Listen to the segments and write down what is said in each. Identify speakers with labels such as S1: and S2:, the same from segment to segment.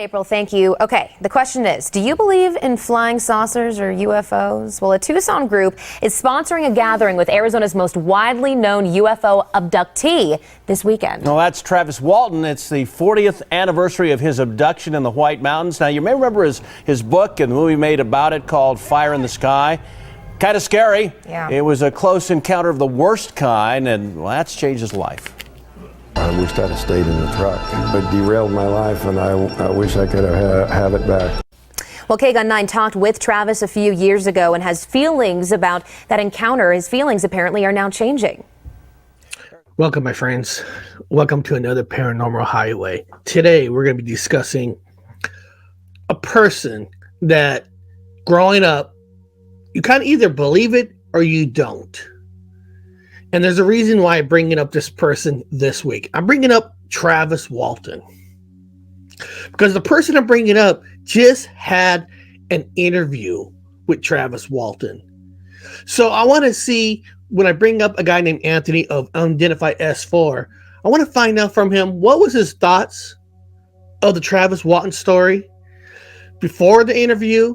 S1: April, thank you. Okay, the question is, do you believe in flying saucers or UFOs? Well, a Tucson group is sponsoring a gathering with Arizona's most widely known UFO abductee this weekend.
S2: Well, that's Travis Walton. It's the 40th anniversary of his abduction in the White Mountains. Now, you may remember his book and the movie made about it called Fire in the Sky. Kind of scary.
S1: Yeah.
S2: It was a close encounter of the worst kind, and well, that's changed his life.
S3: I wished I'd have stayed in the truck. It derailed my life, and I wish I could have it back.
S1: Well, KGUN 9 talked with Travis a few years ago and has feelings about that encounter. His feelings apparently are now changing.
S4: Welcome, my friends. Welcome to another Paranormal Highway. Today, we're going to be discussing a person that, growing up, you kind of either believe it or you don't. And there's a reason why I'm bringing up this person this week. I'm bringing up Travis Walton. Because the person I'm bringing up just had an interview with Travis Walton. So I want to see, when I bring up a guy named Anthony of Unidentified S4, I want to find out from him what was his thoughts of the Travis Walton story before the interview,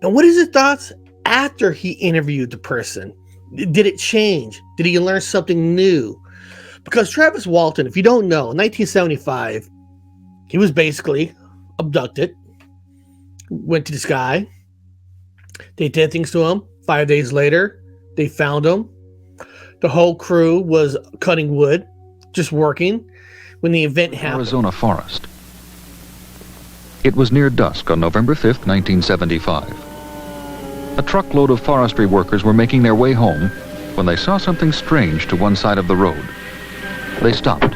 S4: and what is his thoughts after he interviewed the person. Did it change? Did he learn something new? Because Travis Walton, if you don't know, in 1975, he was basically abducted, went to the sky. They did things to him. 5 days later, they found him. The whole crew was cutting wood, just working, when the event happened.
S5: Arizona forest. It was near dusk on November 5th, 1975. A truckload of forestry workers were making their way home when they saw something strange to one side of the road. They stopped,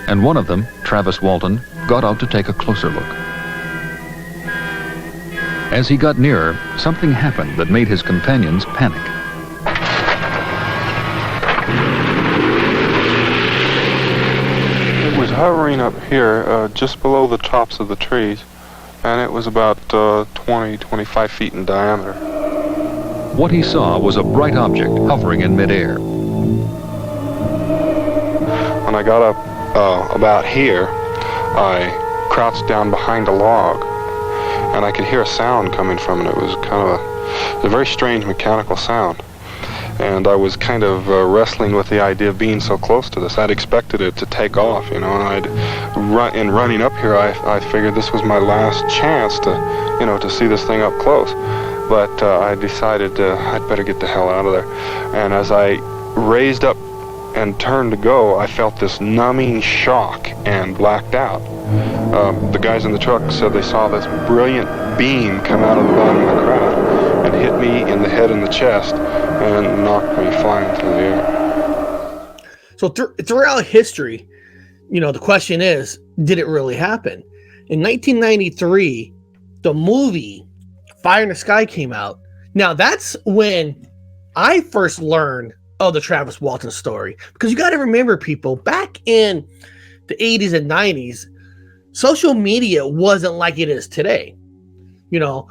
S5: and one of them, Travis Walton, got out to take a closer look. As he got nearer, something happened that made his companions panic.
S6: It was hovering up here, just below the tops of the trees, and it was about 25 feet in diameter.
S5: What he saw was a bright object hovering in midair.
S6: When I got up about here, I crouched down behind a log, and I could hear a sound coming from it. It was kind of a very strange mechanical sound. And I was kind of wrestling with the idea of being so close to this. I'd expected it to take off, you know, and in running up here, I figured this was my last chance to, you know, to see this thing up close. But I decided I'd better get the hell out of there. And as I raised up and turned to go, I felt this numbing shock and blacked out. The guys in the truck said they saw this brilliant beam come out of the bottom of the craft and hit me in the head and the chest and knocked me flying through the air.
S4: So throughout history, you know, the question is, did it really happen? In 1993, the movie Fire in the Sky came out. Now, that's when I first learned of the Travis Walton story. Because you got to remember, people, back in the 80s and 90s, social media wasn't like it is today. You know,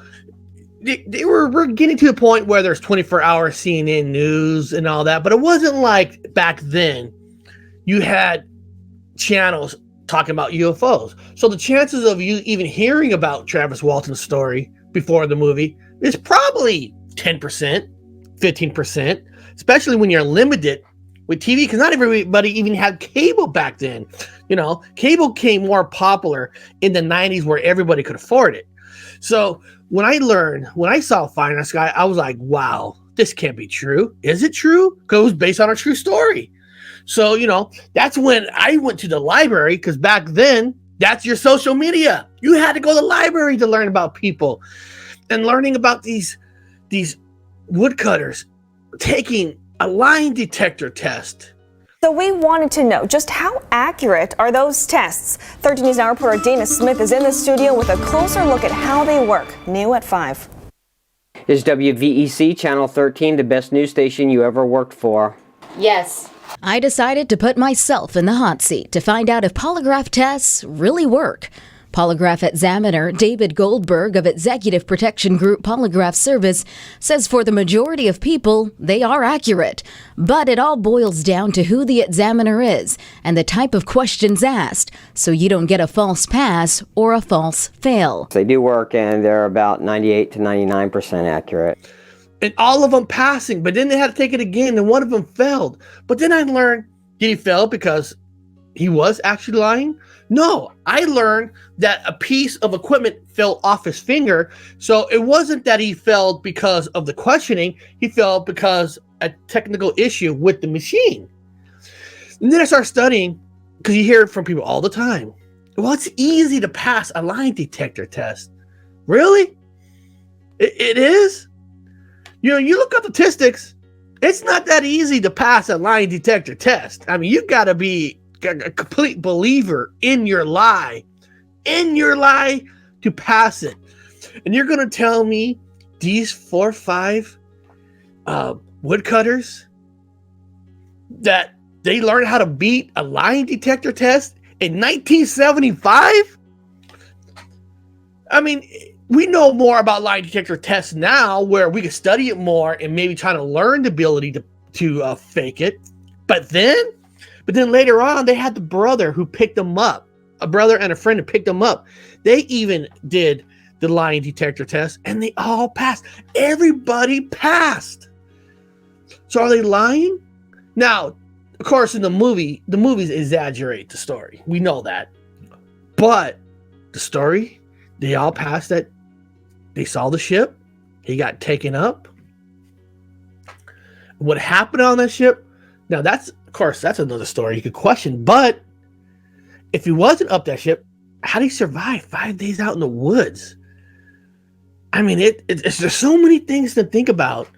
S4: we're getting to the point where there's 24-hour CNN news and all that, but it wasn't like back then you had channels talking about UFOs. So the chances of you even hearing about Travis Walton's story before the movie is probably 10%, 15%, especially when you're limited with TV, because not everybody even had cable back then. You know, cable came more popular in the 90s where everybody could afford it. So when I saw Fire in the Sky, I was like, wow, this can't be true. Is it true? Because it was based on a true story. So, you know, that's when I went to the library, because back then, that's your social media. You had to go to the library to learn about people, and learning about these woodcutters taking a lie detector test.
S7: So we wanted to know just how accurate are those tests? 13 News Now reporter Dana Smith is in the studio with a closer look at how they work. New at 5.
S8: Is WVEC Channel 13 the best news station you ever worked for?
S9: Yes.
S10: I decided to put myself in the hot seat to find out if polygraph tests really work.
S9: Polygraph examiner David Goldberg of executive protection group Polygraph Service says for the majority of people, they are accurate. But it all boils down to who the examiner is and the type of questions asked, so you don't get a false pass or a false fail.
S8: They do work, and they're about 98 to 99% accurate.
S4: And all of them passing, but then they had to take it again, and one of them failed. But then I learned, did he fail because he was actually lying? No, I learned that a piece of equipment fell off his finger. So it wasn't that he failed because of the questioning. He failed because a technical issue with the machine. And then I started studying, because you hear it from people all the time. Well, it's easy to pass a lie detector test. Really? It is? You know, you look up statistics, it's not that easy to pass a lie detector test. I mean, you got to be a complete believer in your lie to pass it. And you're going to tell me these 4 or 5 woodcutters that they learned how to beat a lie detector test in 1975? I mean, we know more about lie detector tests now, where we can study it more and maybe try to learn the ability to fake it. But then later on, they had the brother who picked them up, a brother and a friend who picked them up. They even did the lie detector test, and they all passed. Everybody passed. So are they lying? Now, of course, in the movies exaggerate the story. We know that. But the story, they all passed that. They saw the ship. He got taken up. What happened on that ship? Now, that's another story you could question. But if he wasn't up that ship, how did he survive 5 days out in the woods? I mean, there's so many things to think about.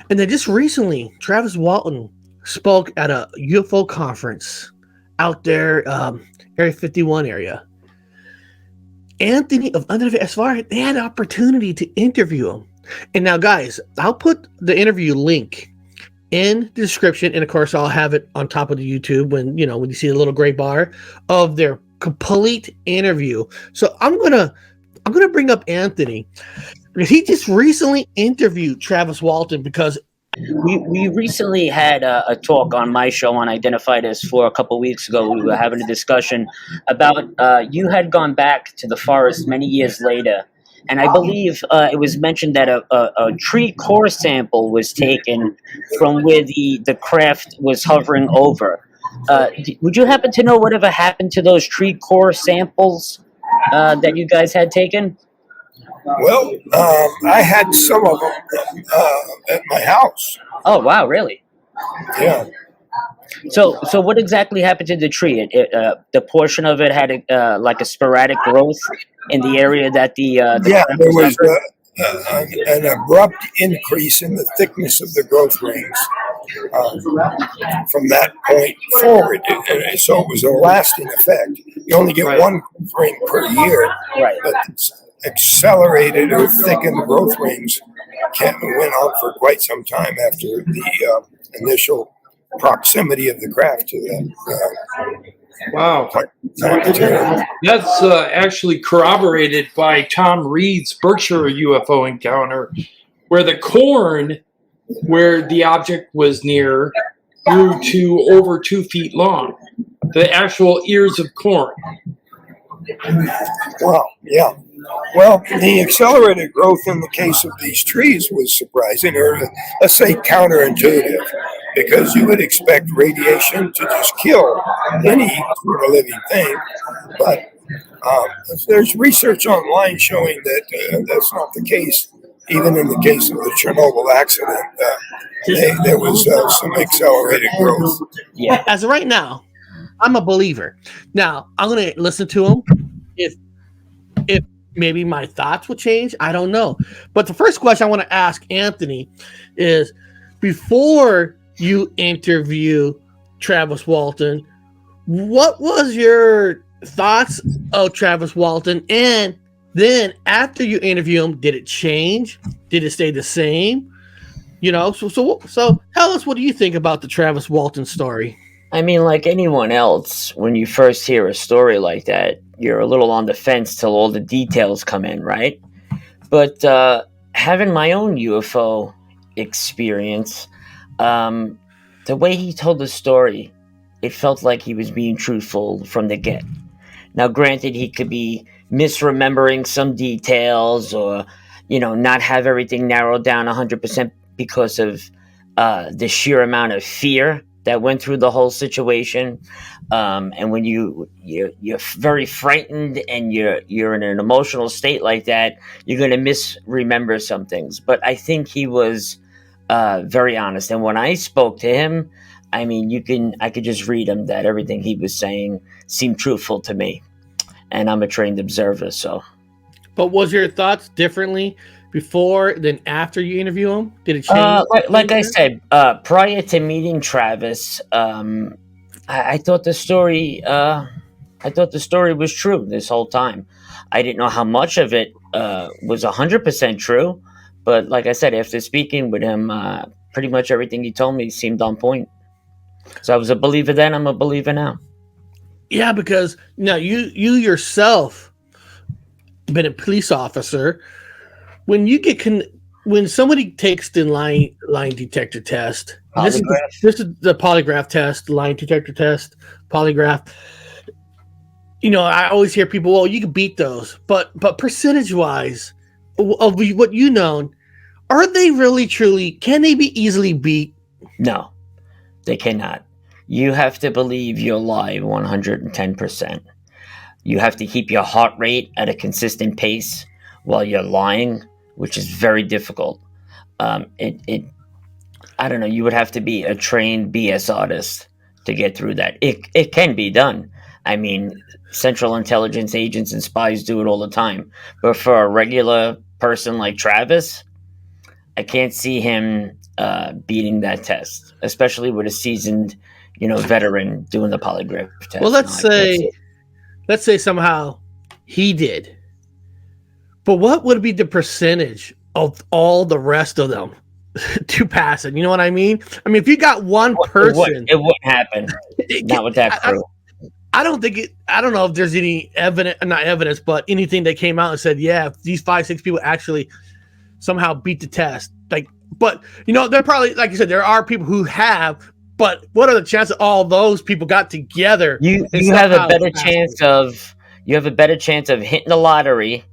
S4: And then just recently, Travis Walton spoke at a UFO conference out there, Area 51 area. Anthony of Under the SFR, they had an opportunity to interview him. And now, guys, I'll put the interview link in the description, and of course, I'll have it on top of the YouTube when you see the little gray bar of their complete interview. So I'm gonna bring up Anthony, because he just recently interviewed Travis Walton, because
S10: we recently had a talk on my show on Identified as For a couple weeks ago. We were having a discussion about you had gone back to the forest many years later, and I believe it was mentioned that a tree core sample was taken from where the craft was hovering over. Would you happen to know whatever happened to those tree core samples that you guys had taken?
S11: Well, I had some of them at my house.
S10: Oh, wow, really?
S11: Yeah.
S10: So what exactly happened to the tree? The portion of it had like a sporadic growth in the area that there
S11: was an abrupt increase in the thickness of the growth rings from that point forward. And so it was a lasting effect. You only get one ring per year,
S10: right?
S11: But accelerated or thickened growth rings went on for quite some time after the initial proximity of the craft to that.
S12: Wow. That's actually corroborated by Tom Reed's Berkshire UFO encounter, where the corn where the object was near grew to over 2 feet long. The actual ears of corn.
S11: Wow, yeah. Well, the accelerated growth in the case of these trees was surprising, or let's say counterintuitive, because you would expect radiation to just kill any sort of living thing. But there's research online showing that that's not the case. Even in the case of the Chernobyl accident, there was some accelerated growth.
S4: Yeah. As of right now, I'm a believer. Now, I'm going to listen to him. If maybe my thoughts will change, I don't know. But the first question I want to ask Anthony is, before you interview Travis Walton, what was your thoughts of Travis Walton? And then after you interview him, did it change? Did it stay the same? So tell us, what do you think about the Travis Walton story?
S10: I mean, like anyone else, when you first hear a story like that, you're a little on the fence till all the details come in, right? But having my own UFO experience, the way he told the story, it felt like he was being truthful from the get. Now, granted, he could be misremembering some details, or not have everything narrowed down 100% because of the sheer amount of fear that went through the whole situation. And when you're very frightened and you're in an emotional state like that, you're going to misremember some things. But I think he was very honest. And when I spoke to him, I mean, I could just read him that everything he was saying seemed truthful to me. And I'm a trained observer, so.
S4: But was your thoughts differently before than after you interview him? Did it change?
S10: Like I said, prior to meeting Travis, I thought the story. I thought the story was true this whole time. I didn't know how much of it was 100% true, but like I said, after speaking with him, pretty much everything he told me seemed on point. So I was a believer then. I'm a believer now.
S4: Yeah, because now you yourself been a police officer. When you get when somebody takes the lie detector test, this is the polygraph test, lie detector test, polygraph. I always hear people, well, you can beat those, but percentage wise of what you know, are they really truly? Can they be easily beat?
S10: No, they cannot. You have to believe your lie 110%. You have to keep your heart rate at a consistent pace while you're lying, which is very difficult. I don't know. You would have to be a trained BS artist to get through that. It can be done. I mean, Central Intelligence agents and spies do it all the time. But for a regular person like Travis, I can't see him beating that test, especially with a seasoned, veteran doing the polygraph test.
S4: Well, let's say somehow he did. But what would be the percentage of all the rest of them to pass it? You know what I mean? I mean, if you got one person,
S10: it wouldn't happen. Not with that crew.
S4: I don't know if there's any not evidence, but anything that came out and said, yeah, these 5-6 people actually somehow beat the test. But they're probably, like you said, there are people who have. But what are the chances all those people got together?
S10: You have a better chance of hitting the lottery,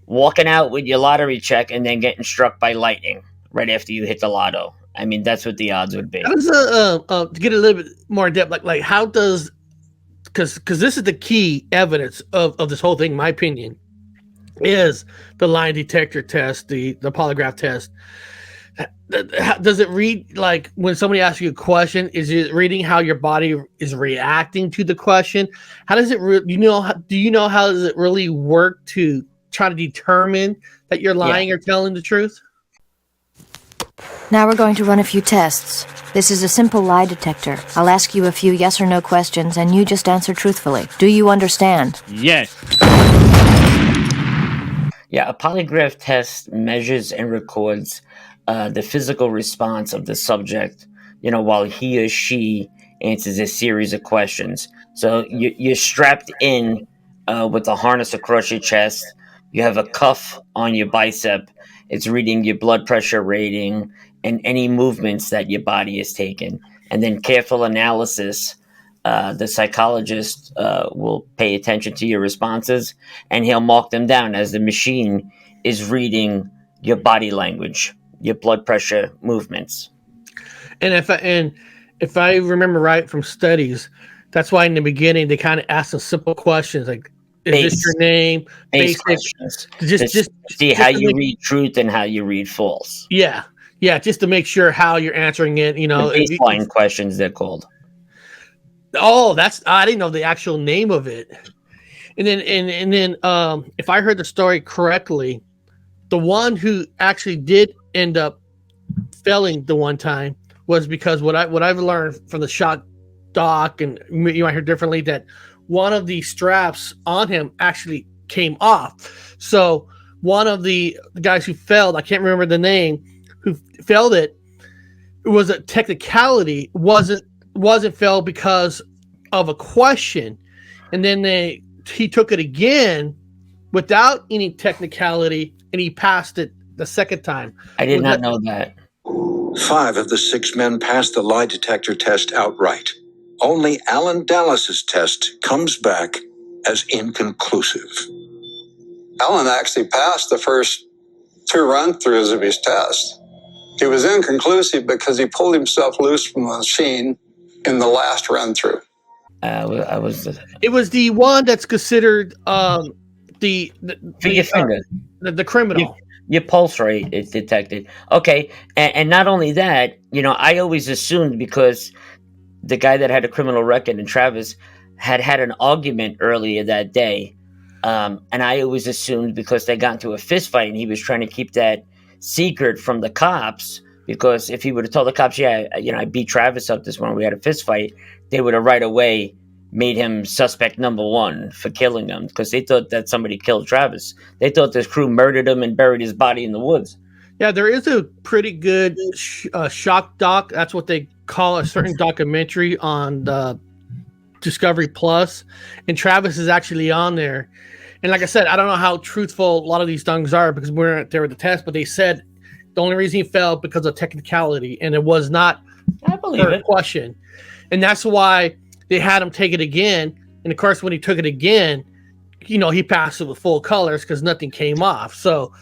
S10: walking out with your lottery check, and then getting struck by lightning right after you hit the lotto. I mean, that's what the odds would be.
S4: How does to get a little bit more in depth, like how does, because this is the key evidence of this whole thing, in my opinion, is the lie detector test, the polygraph test. Does it read like when somebody asks you a question? Is it reading how your body is reacting to the question? How does it? Do you know how does it really work to try to determine that you're lying or telling the truth?
S13: Now we're going to run a few tests. This is a simple lie detector. I'll ask you a few yes or no questions, and you just answer truthfully. Do you understand?
S10: Yes. Yeah, a polygraph test measures and records the physical response of the subject, while he or she answers a series of questions. So you're strapped in with a harness across your chest. You have a cuff on your bicep. It's reading your blood pressure rating and any movements that your body is taking. And then careful analysis. The psychologist will pay attention to your responses, and he'll mark them down as the machine is reading your body language, your blood pressure movements.
S4: And if I remember right from studies, that's why in the beginning they kind of ask some simple questions like, "Is this your name?"
S10: Basic questions. Just see how you read truth and how you read false.
S4: Yeah, just to make sure how you're answering it.
S10: The baseline questions they're called.
S4: Oh, I didn't know the actual name of it. And then if I heard the story correctly, the one who actually did end up failing the one time was because what I've learned from the shock doc, and you might hear differently, that one of the straps on him actually came off. So one of the guys who failed, I can't remember the name, who failed it was a technicality, wasn't failed because of a question. And then he took it again without any technicality, and he passed it the second time.
S10: I did not know that.
S14: 5 of the 6 men passed the lie detector test outright. Only Alan Dallas's test comes back as inconclusive.
S15: Alan actually passed the first 2 run-throughs of his test. He was inconclusive because he pulled himself loose from the machine in the last run-through.
S4: It was the one that's considered the criminal.
S10: Your pulse rate is detected. Okay, and not only that, I always assumed because the guy that had a criminal record and Travis had an argument earlier that day, and I always assumed because they got into a fist fight and he was trying to keep that secret from the cops, because if he would have told the cops, I beat Travis up this morning, we had a fist fight, they would have right away made him suspect number 1 for killing him, because they thought that somebody killed Travis. They thought this crew murdered him and buried his body in the woods.
S4: Yeah, there is a pretty good shock doc. That's what they call a certain documentary on the Discovery Plus, and Travis is actually on there. And like I said, I don't know how truthful a lot of these things are because we weren't there with the test, but they said the only reason he fell because of technicality, and it was not a question. And that's why they had him take it again. And of course, when he took it again, he passed it with full colors because nothing came off. So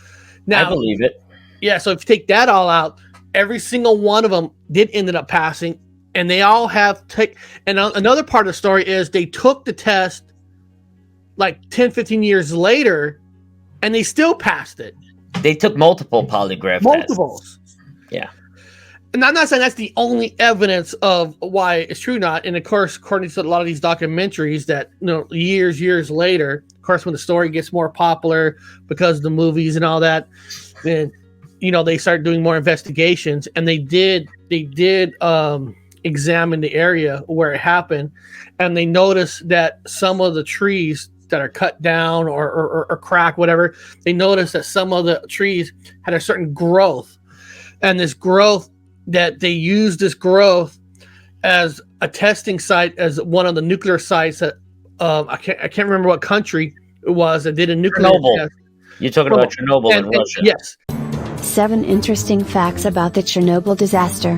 S4: now
S10: I believe it.
S4: Yeah. So if you take that all out, every single one of them did ended up passing, and they all have and another part of the story is they took the test like 10, 15 years later, and they still passed it.
S10: They took multiple polygraph
S4: Multiples.
S10: tests. Yeah.
S4: And I'm not saying that's the only evidence of why it's true or not. And of course, according to a lot of these documentaries that, years later, of course, when the story gets more popular because of the movies and all that, then, they start doing more investigations, and they did examine the area where it happened. And they noticed that some of the trees that are cut down or crack, whatever, they noticed that some of the trees had a certain growth, and this growth, that they used this growth as a testing site, as one of the nuclear sites that I can't remember what country it was that did a nuclear test.
S10: You're talking about Chernobyl in Russia.
S4: Yes.
S16: 7 interesting facts about the Chernobyl disaster.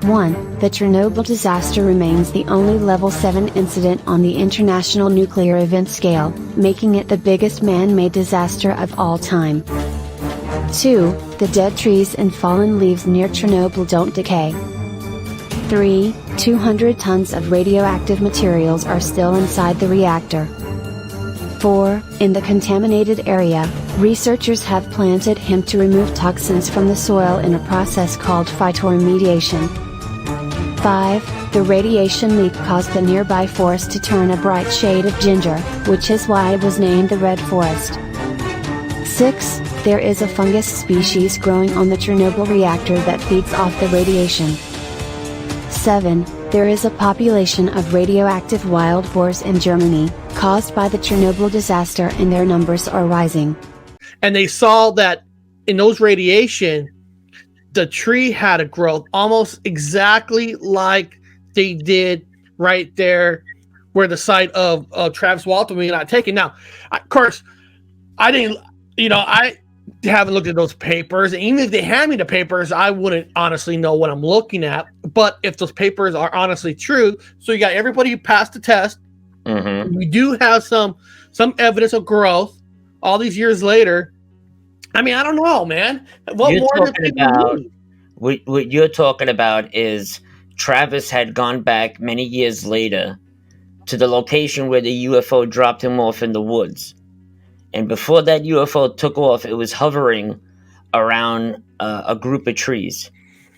S16: 1. The Chernobyl disaster remains the only level 7 incident on the International Nuclear Event Scale, making it the biggest man-made disaster of all time. 2. The dead trees and fallen leaves near Chernobyl don't decay. 3. 200 tons of radioactive materials are still inside the reactor. 4. In the contaminated area, researchers have planted hemp to remove toxins from the soil in a process called phytoremediation. 5. The radiation leak caused the nearby forest to turn a bright shade of ginger, which is why it was named the Red Forest. 6. There is a fungus species growing on the Chernobyl reactor that feeds off the radiation. 7. There is a population of radioactive wild boars in Germany, caused by the Chernobyl disaster, and their numbers are rising.
S4: And they saw that in those radiation, the tree had a growth almost exactly like they did right there where the site of Travis Walton we got taken. Now, of course, I haven't looked at those papers. And even if they hand me the papers, I wouldn't honestly know what I'm looking at. But if those papers are honestly true, so you got everybody who passed the test. Mm-hmm. We do have some evidence of growth all these years later. I mean, I don't know, man. What
S10: you're talking about is Travis had gone back many years later to the location where the UFO dropped him off in the woods. And before that UFO took off, it was hovering around a group of trees.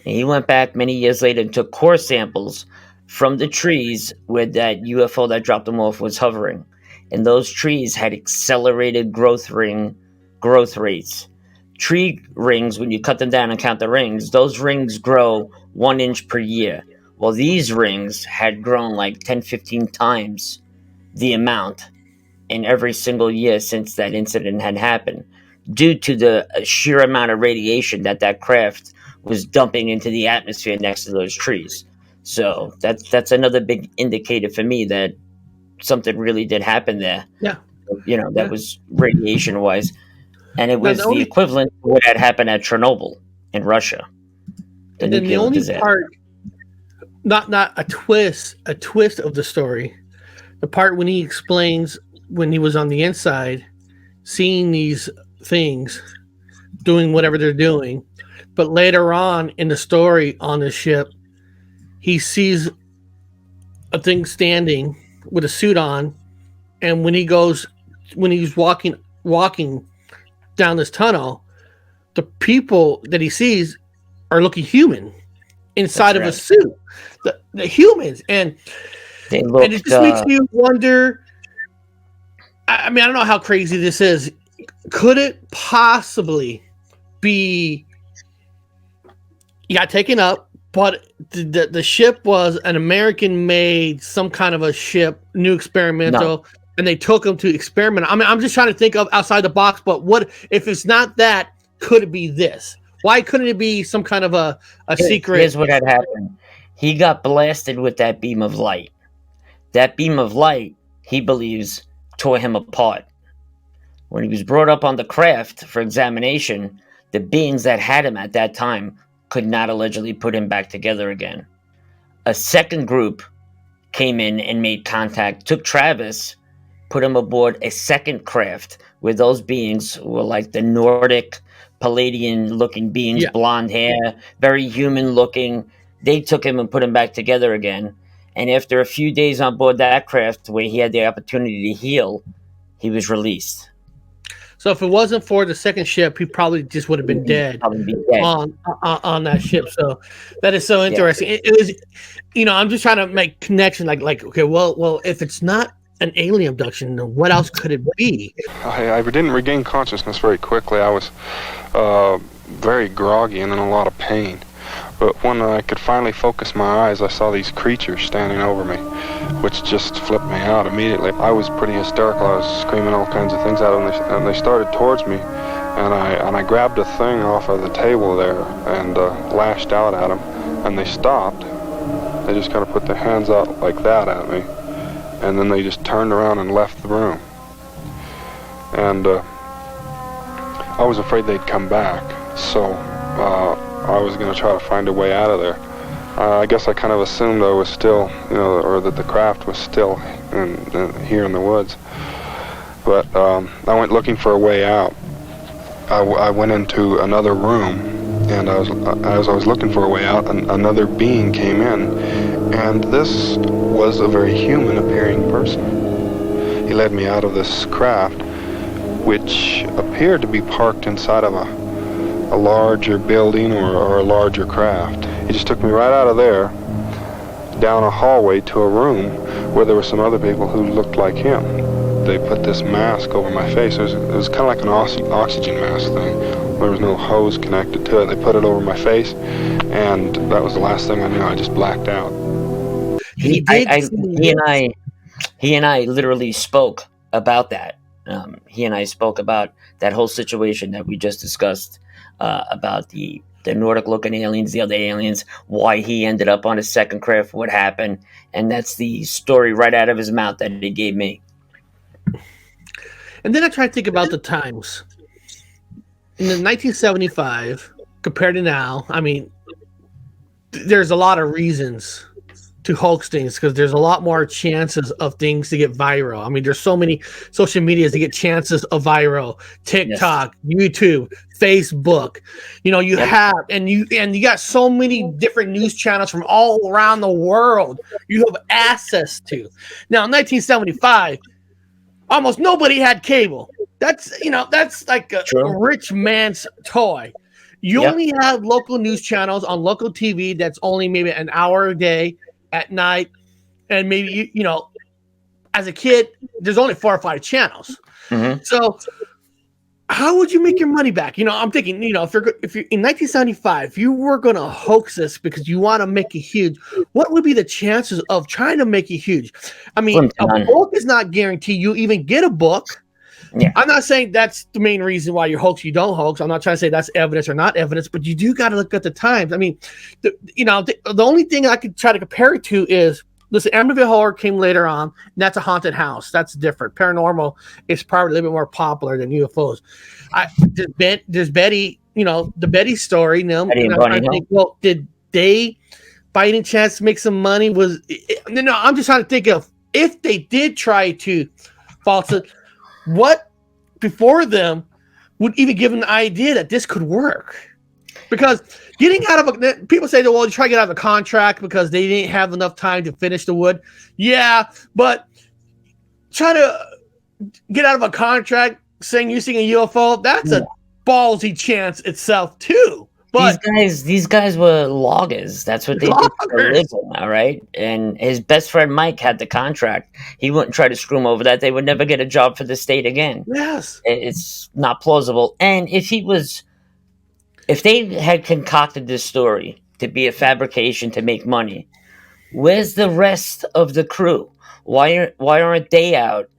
S10: And he went back many years later and took core samples from the trees where that UFO that dropped him off was hovering. And those trees had accelerated growth rates. Tree rings, when you cut them down and count the rings, those rings grow 1 inch per year. Well, these rings had grown like 10, 15 times the amount in every single year since that incident had happened, due to the sheer amount of radiation that craft was dumping into the atmosphere next to those trees. So that's another big indicator for me that something really did happen there.
S4: Yeah.
S10: That was radiation wise, and it was the equivalent of what had happened at Chernobyl in Russia.
S4: And then the only part, not a twist of the story, the part when he explains when he was on the inside, seeing these things, doing whatever they're doing, but later on in the story on the ship, he sees a thing standing with a suit on, and when he's walking down this tunnel, the people that he sees are looking human inside of a suit. The humans, and it just makes you wonder. I mean, I don't know how crazy this is. Could it possibly be? You got taken up, but the ship was an American-made, some kind of a ship, new experimental. No. And they took him to experiment. I mean, I'm just trying to think of outside the box, but what if it's not that? Could it be this? Why couldn't it be some kind of a secret?
S10: Here's what had happened. He got blasted with that beam of light. That beam of light, he believes, tore him apart. When he was brought up on the craft for examination, the beings that had him at that time could not allegedly put him back together again. A second group came in and made contact, took Travis, put him aboard a second craft where those beings were like the Nordic Palladian looking beings, blonde hair, very human looking. They took him and put him back together again. And after a few days on board that craft where he had the opportunity to heal, he was released.
S4: So if it wasn't for the second ship, he probably just would have been dead, on that ship. So that is so interesting. Yeah. It was, I'm just trying to make connection. Like, okay, well, if it's not an alien abduction, then what else could it be?
S6: I didn't regain consciousness very quickly. I was very groggy and in a lot of pain. But when I could finally focus my eyes, I saw these creatures standing over me, which just flipped me out immediately. I was pretty hysterical. I was screaming all kinds of things at them, and they started towards me. And I grabbed a thing off of the table there and lashed out at them, and they stopped. They just kind of put their hands out like that at me, and then they just turned around and left the room. And I was afraid they'd come back, so I was going to try to find a way out of there. I guess I kind of assumed I was still, or that the craft was still here in the woods. But I went looking for a way out. I went into another room, and as I was looking for a way out, another being came in, and this was a very human-appearing person. He led me out of this craft, which appeared to be parked inside of a larger building or a larger craft. He just took me right out of there, down a hallway to a room where there were some other people who looked like him. They put this mask over my face. It was kind of like an oxygen mask thing. There was no hose connected to it. They put it over my face, and that was the last thing I knew. I just blacked out.
S10: He and I literally spoke about that. He and I spoke about that whole situation that we just discussed. About the Nordic-looking aliens, the other aliens, why he ended up on his second craft, what happened, and that's the story right out of his mouth that he gave me.
S4: And then I try to think about the times. In 1975, compared to now, I mean, there's a lot of reasons to hoax things because there's a lot more chances of things to get viral. I mean, there's so many social medias to get chances of viral. TikTok, YouTube, Facebook. You have and you got so many different news channels from all around the world you have access to. Now, in 1975, almost nobody had cable. That's like a rich man's toy. You only have local news channels on local TV that's only maybe an hour a day at night, and maybe as a kid there's only 4 or 5 channels. So how would you make your money back? I'm thinking, if you're in 1975, if you were going to hoax this because you want to make it huge, what would be the chances of trying to make it huge? I mean, a book is not guaranteed you even get a book. I'm not saying that's the main reason why you hoax, you don't hoax. I'm not trying to say that's evidence or not evidence, but you do got to look at the times. I mean, the only thing I could try to compare it to is listen, Amityville Horror came later on. And that's a haunted house. That's different. Paranormal is probably a little bit more popular than UFOs. There's Betty, the Betty story. And I'm trying to think, well, did they, by any chance, make some money? No, I'm just trying to think of if they did try to falsify, what before them would even give them an idea that this could work. Because getting out of people say that, well, you try to get out of a contract because they didn't have enough time to finish the wood. Yeah, but try to get out of a contract saying you're seeing a UFO, that's a ballsy chance itself too. But
S17: these guys were loggers. That's what they did for a living, all right? And his best friend Mike had the contract. He wouldn't try to screw him over that. They would never get a job for the state again.
S4: Yes.
S17: It's not plausible. And if they had concocted this story to be a fabrication to make money, where's the rest of the crew? Why aren't they out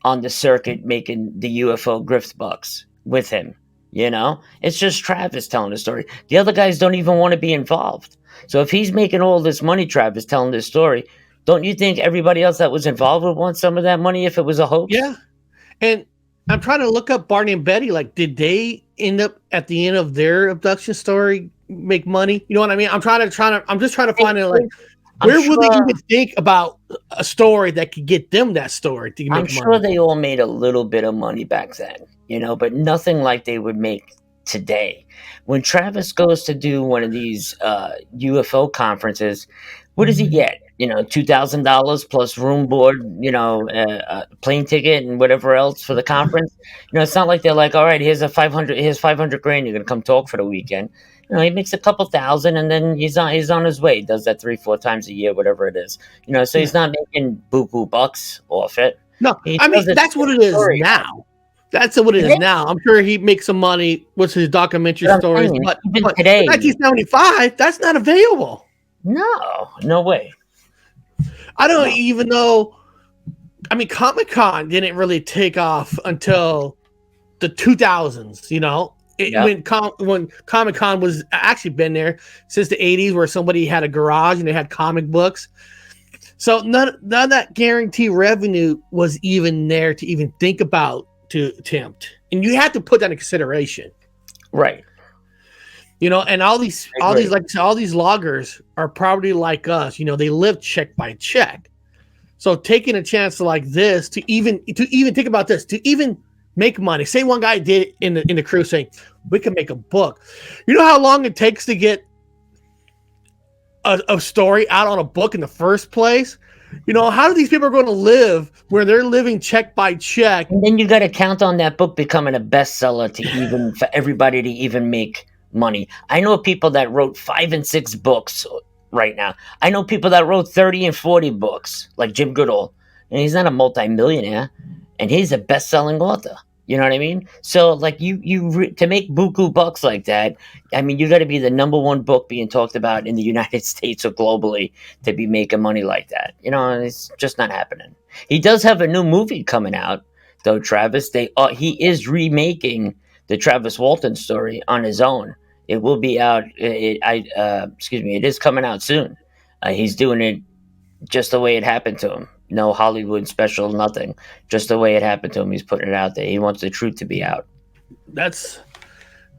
S17: on the circuit making the UFO grift bucks with him? It's just Travis telling the story. The other guys don't even want to be involved. So if he's making all this money, Travis, telling this story, don't you think everybody else that was involved would want some of that money if it was a hoax?
S4: Yeah. And I'm trying to look up Barney and Betty. Like, did they end up at the end of their abduction story make money? You know what I mean? I'm just trying to find it. Like, where would they even think about a story that could get them that story to make money?
S17: I'm sure they all made a little bit of money back then, but nothing like they would make today. When Travis goes to do one of these UFO conferences, what does he get? $2,000 plus room, board, plane ticket and whatever else for the conference. It's not like they're like, all right, here's $500 grand. You're going to come talk for the weekend. He makes a couple thousand and then he's on his way. He does that 3-4 times a year, whatever it is. So he's not making buku bucks off it.
S4: No, I mean, that's what it is now. That's what it is now. I'm sure he makes some money with his documentary stories. But today, 1975, that's not available.
S17: No way.
S4: I don't even know. I mean, Comic-Con didn't really take off until the 2000s, when Comic-Con was actually been there since the 80s, where somebody had a garage and they had comic books. So none of that guaranteed revenue was even there to even think about to attempt. And you have to put that in consideration.
S17: Right.
S4: And all these loggers are probably like us. They live check by check. So taking a chance like this to even think about this, to even make money. Say one guy did in the crew saying, we can make a book. You know how long it takes to get a story out on a book in the first place? How do these people are going to live where they're living check by check?
S17: And then you got to count on that book becoming a bestseller for everybody to even make money. I know people that wrote 5 and 6 books right now. I know people that wrote 30 and 40 books, like Jim Goodall, and he's not a multimillionaire, and he's a best-selling author. You know what I mean? So, like, you to make buku bucks like that, I mean, you got to be the #1 book being talked about in the United States or globally to be making money like that. It's just not happening. He does have a new movie coming out, though, Travis. He is remaking the Travis Walton story on his own. It will be out. It is coming out soon. He's doing it just the way it happened to him. No Hollywood special, nothing. Just the way it happened to him. He's putting it out there. He wants the truth to be out.
S4: That's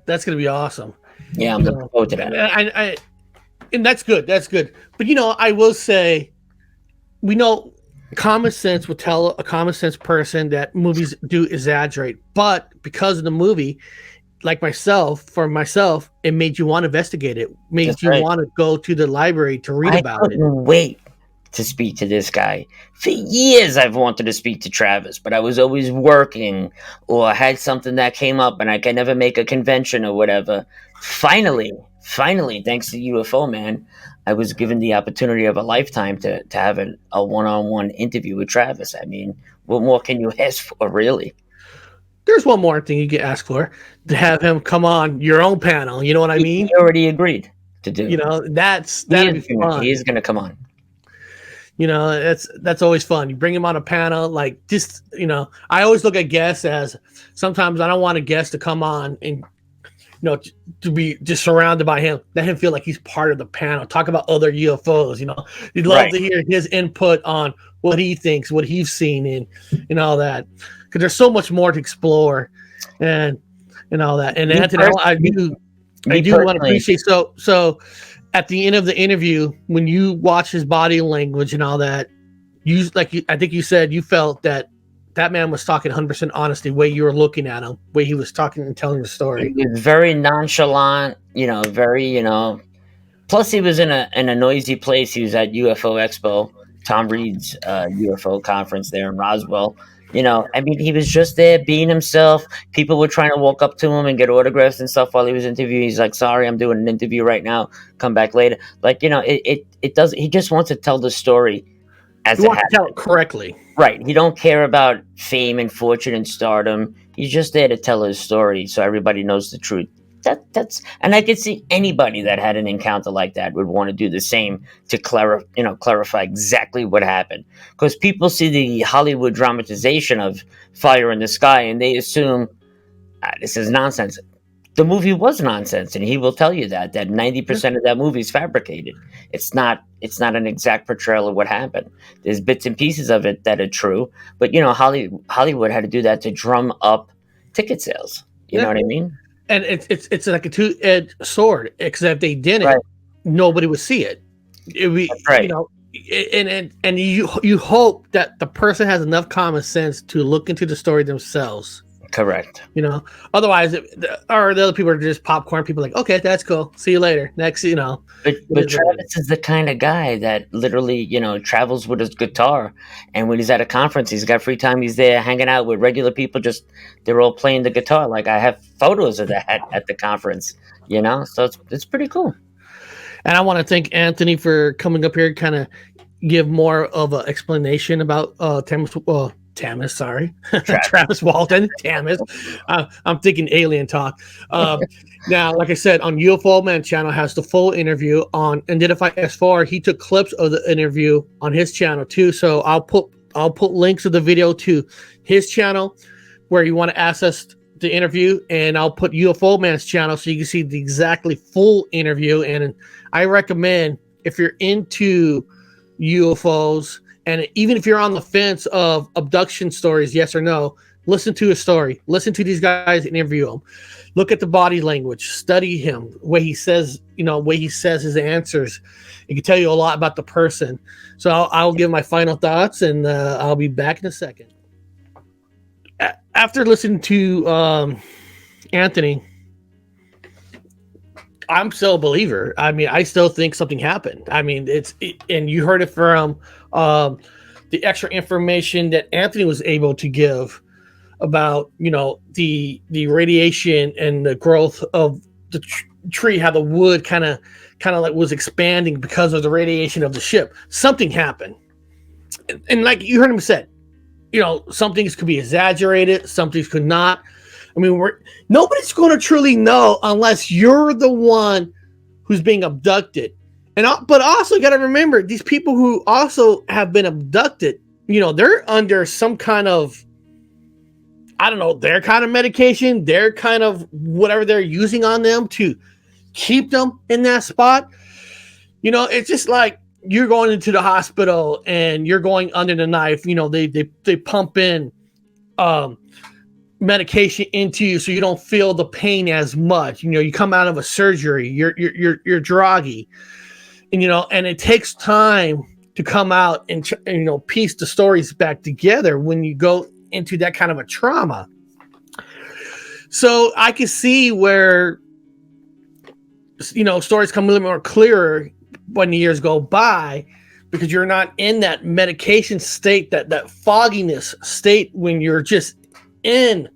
S4: going to be awesome.
S17: Yeah, I'm looking forward to that.
S4: And that's good. That's good. But, I will say, we know common sense would tell a common sense person that movies do exaggerate. But because of the movie, like for myself, it made you want to investigate it. Made you want to go to the library to read about it.
S17: Wait to speak to this guy. For years I've wanted to speak to Travis, but I was always working or had something that came up and I could never make a convention or whatever. Finally, thanks to UFO Man, I was given the opportunity of a lifetime to have a one-on-one interview with Travis. I mean, what more can you ask for, really?
S4: There's one more thing you can ask for, to have him come on your own panel. You know what I mean?
S17: He already agreed to do.
S4: That'd be fun.
S17: He is going to come on.
S4: That's always fun. You bring him on a panel, like I always look at guests as sometimes I don't want a guest to come on and to be just surrounded by him. Let him feel like he's part of the panel. Talk about other UFOs. You'd love to hear his input on what he thinks, what he's seen, and all that. Because there's so much more to explore, and all that. And Anthony, I do want to appreciate. So at the end of the interview, when you watch his body language and all that, I think you said you felt that man was talking 100% honesty, way you were looking at him, way he was talking and telling the story.
S17: He was very nonchalant, very, plus he was in a noisy place. He was at UFO Expo, Tom Reed's UFO conference there in Roswell. He was just there being himself. People were trying to walk up to him and get autographs and stuff while he was interviewing. He's like, sorry, I'm doing an interview right now. Come back later. He just wants to tell the story as
S4: he wants to tell it correctly.
S17: Right. He don't care about fame and fortune and stardom. He's just there to tell his story so everybody knows the truth. And I could see anybody that had an encounter like that would want to do the same to clarify exactly what happened. Because people see the Hollywood dramatization of fire in the sky and they assume this is nonsense. The movie was nonsense, and he will tell you that 90% of that movie is fabricated. It's not an exact portrayal of what happened. There's bits and pieces of it that are true, but Hollywood had to do that to drum up ticket sales. You know what I mean?
S4: And it's like a two-edged sword. Except if they didn't, nobody would see it. Right. And you hope that the person has enough common sense to look into the story themselves.
S17: Correct.
S4: Otherwise, the other people are just popcorn. People are like, okay, that's cool. See you later. Next,
S17: But Travis is the kind of guy that literally, travels with his guitar, and when he's at a conference, he's got free time. He's there hanging out with regular people. They're all playing the guitar. Like I have photos of that at the conference. So it's pretty cool.
S4: And I want to thank Anthony for coming up here, kind of give more of an explanation about Travis Walton, Tamis. I'm thinking alien talk. Now, like I said, on UFO Man channel has the full interview. On Identify S4, he took clips of the interview on his channel too. So I'll put links of the video to his channel where you want to access the interview, and I'll put UFO Man's channel so you can see the exactly full interview. And I recommend, if you're into UFOs, and even if you're on the fence of abduction stories, yes or no, listen to his story. Listen to these guys interview him. Look at the body language. Study him. Way he says his answers. It can tell you a lot about the person. So I'll give my final thoughts, and I'll be back in a second. After listening to Anthony, I'm still a believer. I mean, I still think something happened. I mean, and you heard it from the extra information that Anthony was able to give about, the radiation and the growth of the tree, how the wood kind of like was expanding because of the radiation of the ship. Something happened, and like you heard him said, some things could be exaggerated, some things could not. I mean, nobody's going to truly know unless you're the one who's being abducted. But also you got to remember, these people who also have been abducted, they're under some kind of, I don't know, their kind of medication, their kind of whatever they're using on them to keep them in that spot. It's just like you're going into the hospital and you're going under the knife. They pump in medication into you so you don't feel the pain as much. You come out of a surgery, you're groggy, and it takes time to come out and piece the stories back together when you go into that kind of a trauma. So I can see where stories come a little more clearer when the years go by, because you're not in that medication state, that fogginess state when you're just in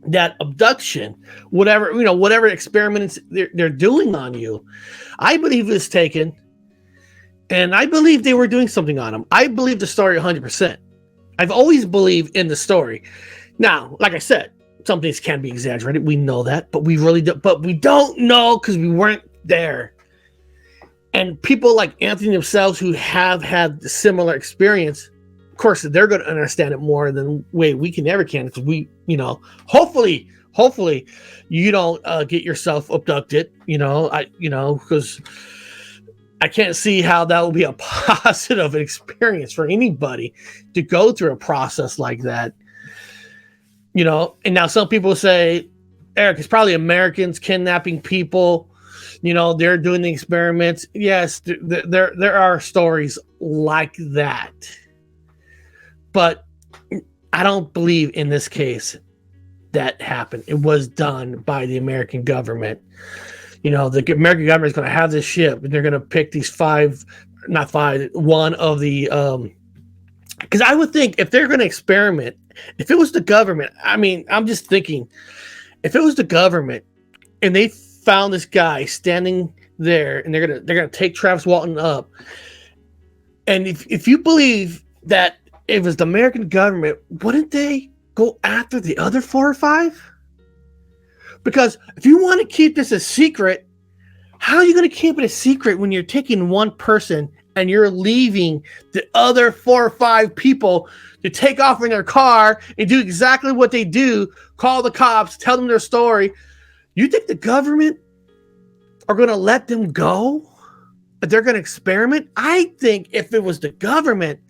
S4: that abduction, whatever experiments they're doing on you. I believe it's taken, and I believe they were doing something on him. I believe the story 100%. I've always believed in the story. Now, like I said, some things can be exaggerated. We know that, but we really do. But we don't know because we weren't there. And people like Anthony themselves who have had the similar experience, of course, they're going to understand it more than way we can ever can. Because we, hopefully hopefully you don't get yourself abducted, because I can't see how that will be a positive experience for anybody to go through a process like that. And now some people say, Eric, it's probably Americans kidnapping people. They're doing the experiments. Yes, there are stories like that. But I don't believe in this case that happened. It was done by the American government. The American government is going to have this ship, and they're going to pick these one of the, because I would think if they're going to experiment, if it was the government, I'm just thinking, if it was the government and they found this guy standing there and they're gonna take Travis Walton up, and if you believe that it was the American government, wouldn't they go after the other 4 or 5? Because if you want to keep this a secret, how are you going to keep it a secret when you're taking one person and you're leaving the other 4 or 5 people to take off in their car and do exactly what they do, call the cops, tell them their story? You think the government are going to let them go? They're going to experiment? I think if it was the government,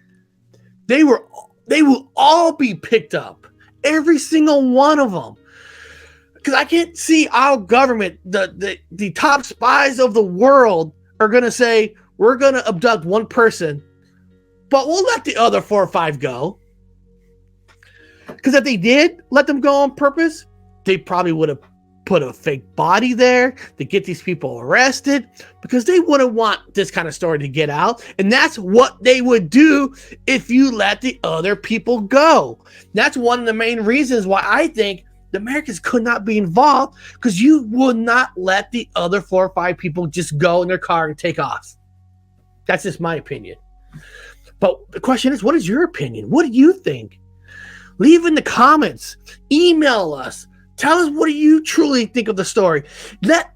S4: they will all be picked up. Every single one of them. Because I can't see our government, the top spies of the world, are going to say, we're going to abduct one person, but we'll let the other 4 or 5 go. Because if they did let them go on purpose, they probably would have put a fake body there to get these people arrested, because they wouldn't want this kind of story to get out. And that's what they would do if you let the other people go. That's one of the main reasons why I think the Americans could not be involved, because you would not let the other 4 or 5 people just go in their car and take off. That's just my opinion. But the question is, what is your opinion? What do you think? Leave in the comments. Email us. Tell us, what do you truly think of the story? Let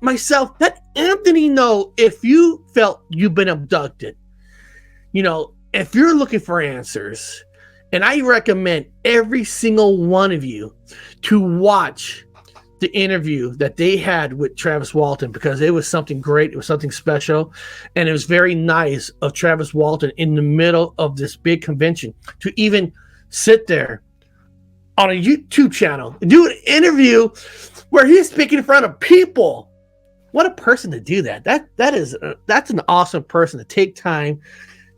S4: Anthony know if you felt you've been abducted. If you're looking for answers, and I recommend every single one of you to watch the interview that they had with Travis Walton, because it was something great. It was something special. And it was very nice of Travis Walton in the middle of this big convention to even sit there on a YouTube channel and do an interview where he's speaking in front of people. What a person to do that. That's an awesome person to take time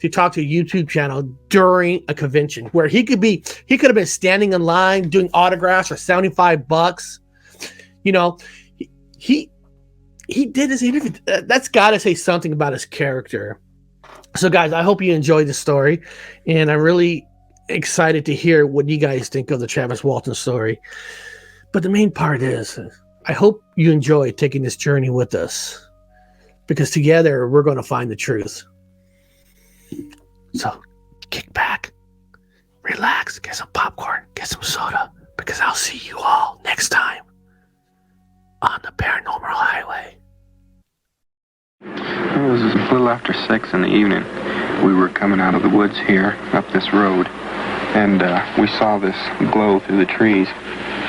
S4: to talk to a YouTube channel during a convention where he could have been standing in line doing autographs for $75. He did his interview. That's got to say something about his character. So guys, I hope you enjoyed the story, and I'm really excited to hear what you guys think of the Travis Walton story. But the main part is, I hope you enjoy taking this journey with us, because together we're going to find the truth. So kick back, relax, get some popcorn, get some soda, because I'll see you all next time on the Paranormal Highway.
S6: It was a little after 6 in the evening. We were coming out of the woods here, up this road, and we saw this glow through the trees.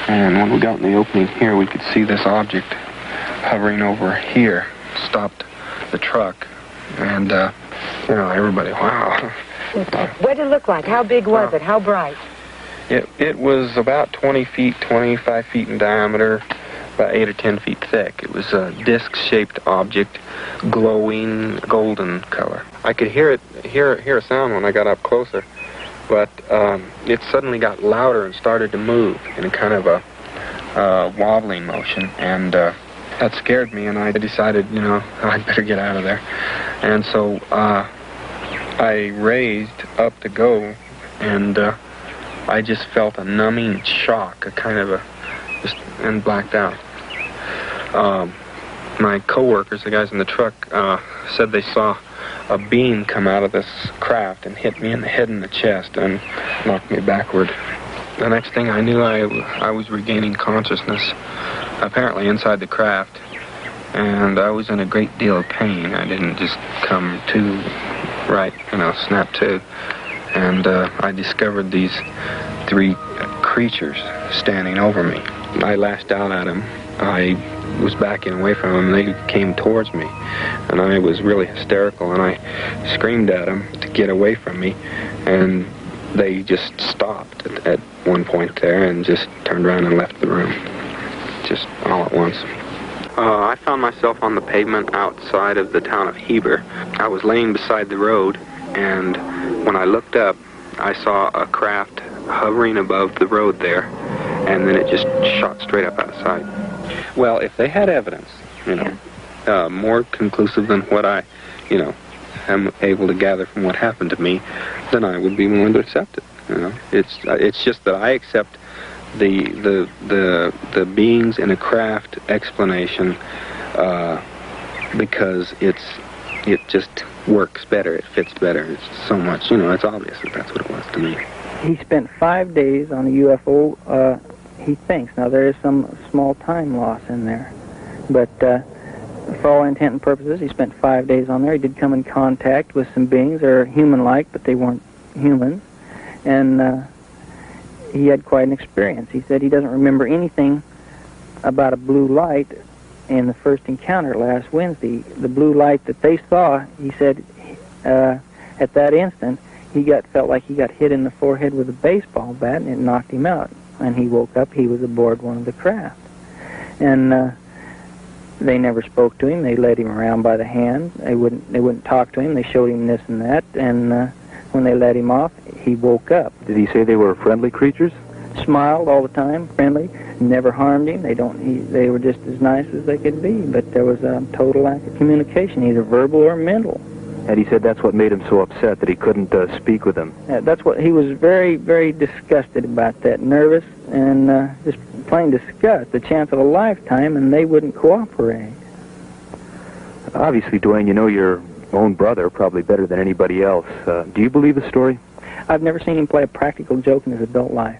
S6: And when we got in the opening here, we could see this object hovering over here, stopped the truck, and, everybody, wow.
S18: What did it look like? How big was it? How bright?
S6: It was about 20 feet, 25 feet in diameter, about 8 or 10 feet thick. It was a disc-shaped object, glowing golden color. I could hear a sound when I got up closer, but it suddenly got louder and started to move in a kind of a wobbling motion, and that scared me, and I decided, I'd better get out of there. And so I raised up to go, and I just felt a numbing shock, and blacked out. My co-workers, the guys in the truck, said they saw a beam come out of this craft and hit me in the head and the chest and knocked me backward. The next thing I knew, I was regaining consciousness, apparently inside the craft, and I was in a great deal of pain. I didn't just come to right, snap to. And I discovered these 3 creatures standing over me. I lashed out at him. I was backing away from him, and they came towards me, and I was really hysterical, and I screamed at them to get away from me, and they just stopped at one point there and just turned around and left the room, just all at once. I found myself on the pavement outside of the town of Heber. I was laying beside the road, and when I looked up, I saw a craft hovering above the road there, and then it just shot straight up out of sight. Well, if they had evidence, more conclusive than what I, am able to gather from what happened to me, then I would be willing to accept it. It's just that I accept the beings in a craft explanation because it just works better, it fits better. It's so much, it's obvious that that's what it was to me.
S19: He spent 5 days on a UFO, he thinks. Now, there is some small time loss in there, but for all intent and purposes, he spent 5 days on there. He did come in contact with some beings that are human-like, but they weren't humans, and he had quite an experience. He said he doesn't remember anything about a blue light in the first encounter last Wednesday. The blue light that they saw, he said, at that instant, felt like he got hit in the forehead with a baseball bat, and it knocked him out. And he woke up, he was aboard one of the craft. And they never spoke to him. They led him around by the hand. They wouldn't talk to him. They showed him this and that, and when they let him off, he woke up.
S20: Did he say they were friendly creatures?
S19: Smiled all the time, friendly, never harmed him. They were just as nice as they could be, but there was a total lack of communication, either verbal or mental.
S20: And he said that's what made him so upset, that he couldn't speak with them.
S19: That's what he was very, very disgusted about, that, nervous and just plain disgust, the chance of a lifetime, and they wouldn't cooperate.
S20: Obviously, Dwayne, you know your own brother probably better than anybody else. Do you believe the story?
S19: I've never seen him play a practical joke in his adult life.